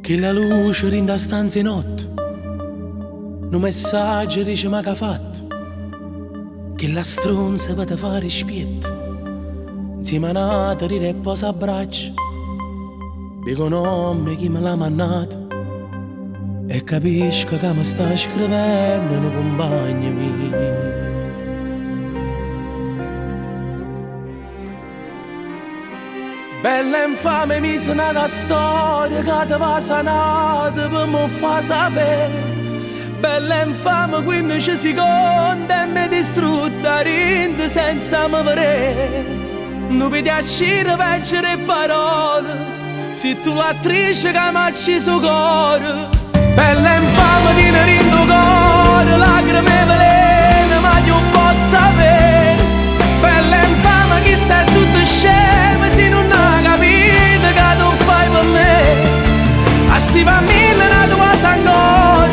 Che la luce rinda stanza in notte, un messaggio dice ma che ha fatto, che la stronza va a fare spietto, insieme a nata ride e posa abbraccio, dico nome chi me l'ha mannato, e capisco che mi sta scrivendo un compagno mio. Bella infame mi sono una storia che ti va sanata per mi fa sapere. Bella infame 15 secondi e mi distrutta rinde senza me vedere. Non vedi a scire veggere parole, se tu l'attrice che mi ha acceso cuore. Bella infame di ne rindo cuore, lacrime velene ma io posso sapere. Bella infame che sta tutto scema se non ha capito che tu fai per me. A sti famiglia la tua sangue,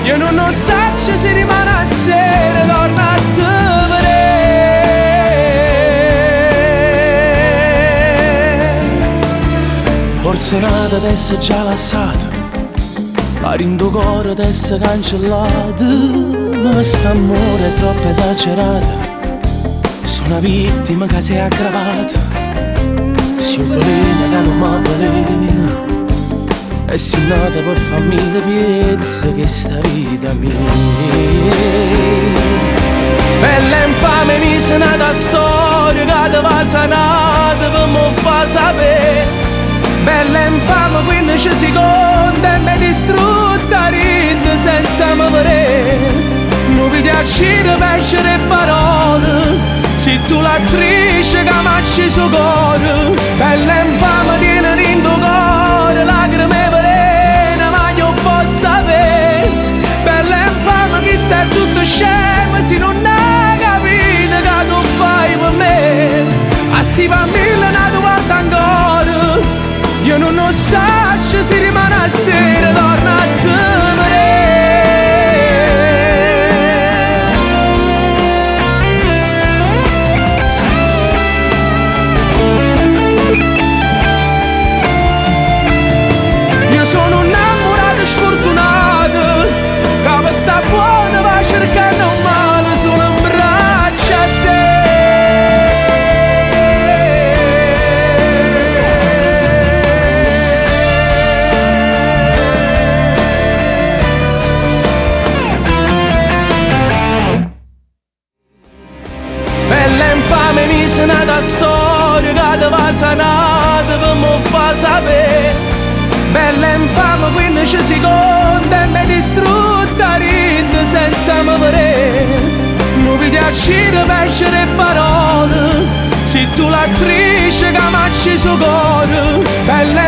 io non so se rimane a sera, torna a te vedere. Forse nata adesso è già lasciata, la rindo cuore adesso è cancellata, ma st'amore è troppo esagerato. Sono una vittima che si è aggravata, si è velena che non mi velena, e si è nata per farmi le piezze che sta vita mia. Bella infame mi sono nata storia che ti va sanata per mi fa sapere. Bella infame 15 secondi e mi distrutta rinde senza me vedere. Non vedi a scire veggere parole, se tu l'attrice che mi ha acceso cuore. Bella infame di ne rindo cuore, lacrime velene ma io posso sapere. Bella infame che sta tutto scemo se non hai capito che tu fai per me. A sti bambini la tua sangue, io non so se rimane a sera, torna a te vedere. Sono innamorato e sfortunato, che sta buona va cercando un male solo in braccio a te. Bella infame mi sono nata storia che ti va sanata per mi fa sapere. Bella infame 15 secondi e mi distrutta rinde senza me vedere. Non vedi a scire veggere parole, se tu l'attrice che mi ha acceso cuore. Bella